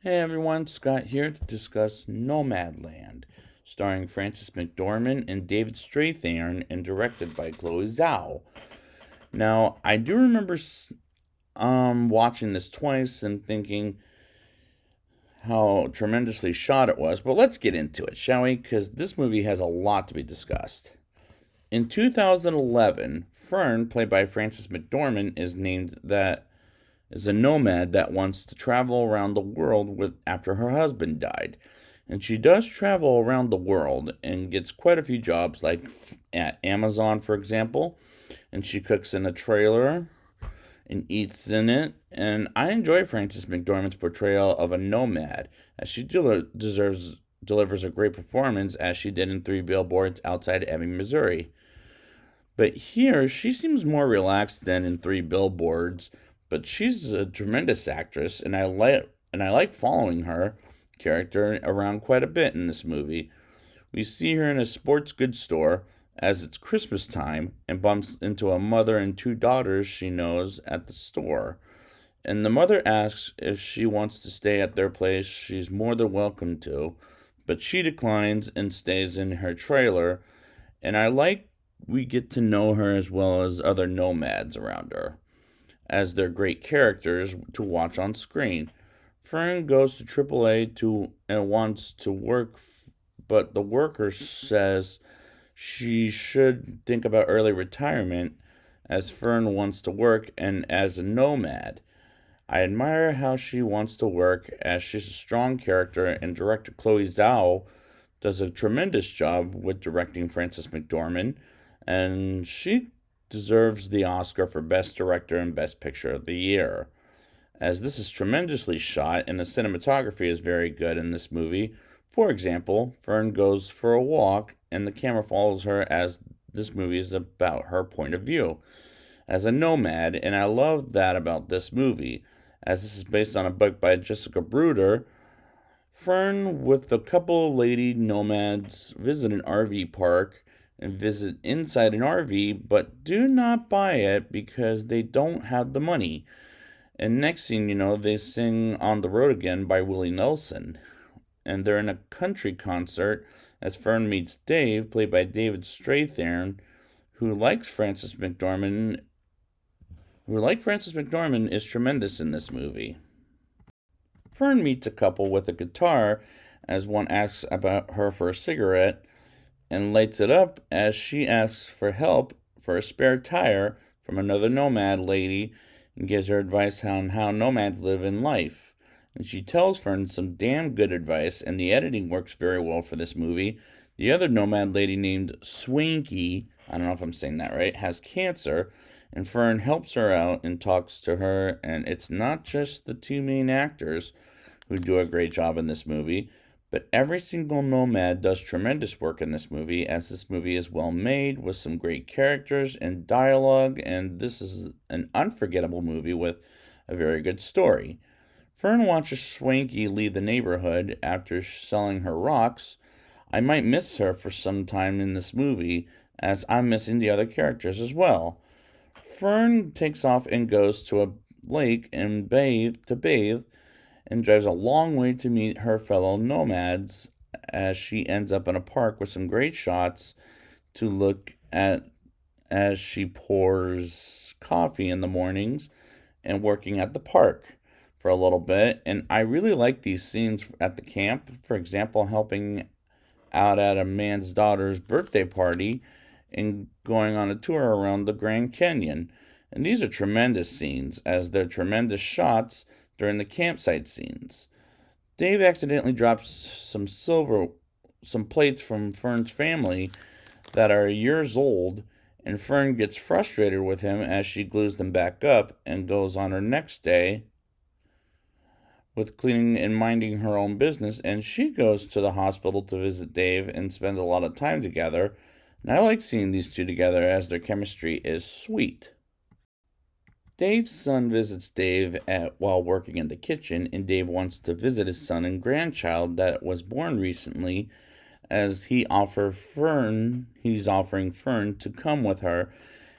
Hey everyone, Scott here to discuss Nomadland, starring Frances McDormand and David Strathairn and directed by Chloe Zhao. Now, I do remember watching this twice and thinking how tremendously shot it was, but let's get into it, shall we? Because this movie has a lot to be discussed. In 2011, Fern, played by Frances McDormand, is a nomad that wants to travel around the world after her husband died. And she does travel around the world and gets quite a few jobs, like at Amazon, for example. And she cooks in a trailer and eats in it. And I enjoy Frances McDormand's portrayal of a nomad, as she delivers a great performance, as she did in Three Billboards Outside Ebbing, Missouri. But here, she seems more relaxed than in Three Billboards. But she's a tremendous actress, and I like following her character around quite a bit in this movie. We see her in a sports goods store as it's Christmas time and bumps into a mother and two daughters she knows at the store. And the mother asks if she wants to stay at their place. She's more than welcome to, but she declines and stays in her trailer. And I like we get to know her as well as other nomads around her, as they're great characters to watch on screen. Fern goes to AAA and wants to work, but the worker says she should think about early retirement, as Fern wants to work and as a nomad. I admire how she wants to work, as she's a strong character, and director Chloe Zhao does a tremendous job with directing Frances McDormand, and she deserves the Oscar for Best Director and Best Picture of the Year, as this is tremendously shot and the cinematography is very good in this movie. For example, Fern goes for a walk and the camera follows her, as this movie is about her point of view as a nomad, and I love that about this movie, as this is based on a book by Jessica Bruder. Fern, with a couple of lady nomads, visit an RV park and visit inside an RV, but do not buy it because they don't have the money. And next thing you know, they sing On the Road Again by Willie Nelson. And they're in a country concert as Fern meets Dave, played by David Strathairn, who likes Frances McDormand, who, like Frances McDormand, is tremendous in this movie. Fern meets a couple with a guitar as one asks about her for a cigarette and lights it up as she asks for help for a spare tire from another nomad lady and gives her advice on how nomads live in life. And she tells Fern some damn good advice, and the editing works very well for this movie. The other nomad lady, named Swanky, I don't know if I'm saying that right, has cancer, and Fern helps her out and talks to her, and it's not just the two main actors who do a great job in this movie, but every single nomad does tremendous work in this movie, as this movie is well made with some great characters and dialogue, and this is an unforgettable movie with a very good story. Fern watches Swanky leave the neighborhood after selling her rocks. I might miss her for some time in this movie, as I'm missing the other characters as well. Fern takes off and goes to a lake and bathe and drives a long way to meet her fellow nomads, as she ends up in a park with some great shots to look at as she pours coffee in the mornings and working at the park for a little bit. And I really like these scenes at the camp. For example, helping out at a man's daughter's birthday party and going on a tour around the Grand Canyon. And these are tremendous scenes, as they're tremendous shots during the campsite scenes. Dave accidentally drops some plates from Fern's family that are years old, and Fern gets frustrated with him as she glues them back up and goes on her next day with cleaning and minding her own business, and she goes to the hospital to visit Dave and spend a lot of time together. And I like seeing these two together, as their chemistry is sweet. Dave's son visits while working in the kitchen, and Dave wants to visit his son and grandchild that was born recently, as he's offering Fern to come with her,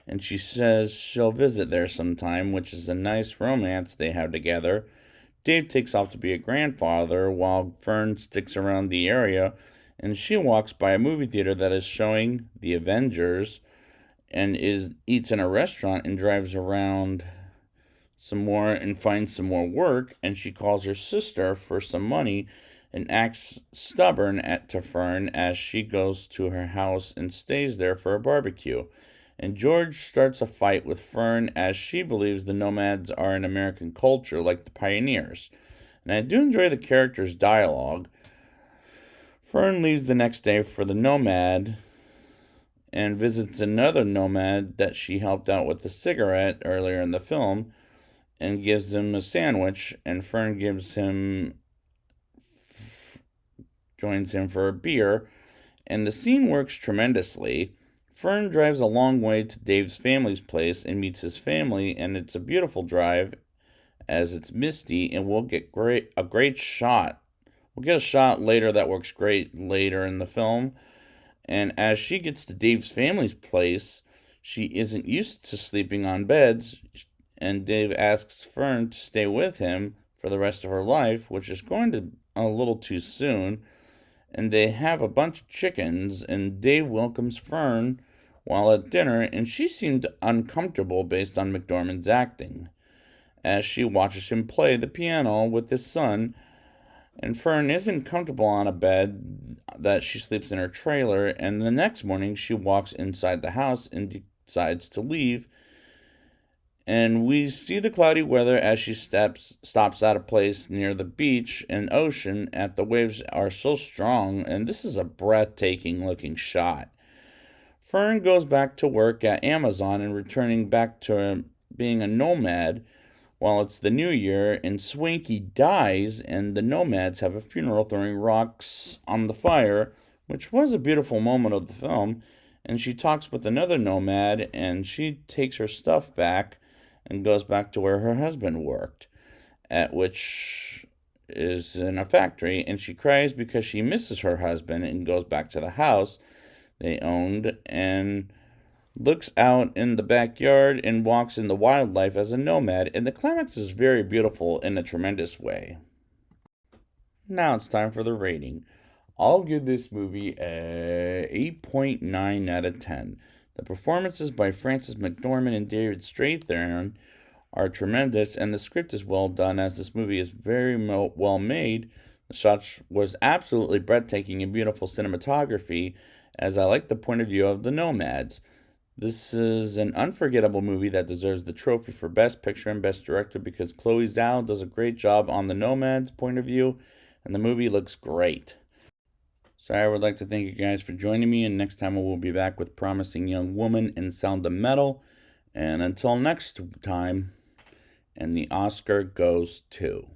and she says she'll visit there sometime, which is a nice romance they have together. Dave takes off to be a grandfather while Fern sticks around the area, and she walks by a movie theater that is showing The Avengers and eats in a restaurant and drives around some more and finds some more work, and she calls her sister for some money and acts stubborn to Fern as she goes to her house and stays there for a barbecue. And George starts a fight with Fern as she believes the nomads are an American culture like the pioneers. And I do enjoy the characters' dialogue. Fern leaves the next day for the nomad and visits another nomad that she helped out with the cigarette earlier in the film and gives him a sandwich, and Fern joins him for a beer, and the scene works tremendously. Fern drives a long way to Dave's family's place and meets his family, and it's a beautiful drive as it's misty, and we'll get a great shot. We'll get a shot later that works great later in the film. And as she gets to Dave's family's place, she isn't used to sleeping on beds, and Dave asks Fern to stay with him for the rest of her life, which is going to a little too soon. And they have a bunch of chickens, and Dave welcomes Fern while at dinner, and she seemed uncomfortable based on McDormand's acting as she watches him play the piano with his son. And Fern isn't comfortable on a bed that she sleeps in her trailer, and the next morning she walks inside the house and decides to leave. And we see the cloudy weather as she stops at a place near the beach and ocean, and the waves are so strong, and this is a breathtaking looking shot. Fern goes back to work at Amazon and returning back to being a nomad while it's the new year, and Swanky dies, and the nomads have a funeral throwing rocks on the fire, which was a beautiful moment of the film. And she talks with another nomad, and she takes her stuff back and goes back to where her husband worked, at which is in a factory, and she cries because she misses her husband and goes back to the house they owned and looks out in the backyard and walks in the wildlife as a nomad, and the climax is very beautiful in a tremendous way. Now it's time for the rating. I'll give this movie a 8.9 out of 10. The performances by Frances McDormand and David Strathairn are tremendous, and the script is well done as this movie is very well made. The shots was absolutely breathtaking and beautiful cinematography, as I like the point of view of the nomads. This is an unforgettable movie that deserves the trophy for Best Picture and Best Director because Chloe Zhao does a great job on the nomads' point of view, and the movie looks great. So I would like to thank you guys for joining me, and next time I will be back with Promising Young Woman and Sound of Metal. And until next time, and the Oscar goes to...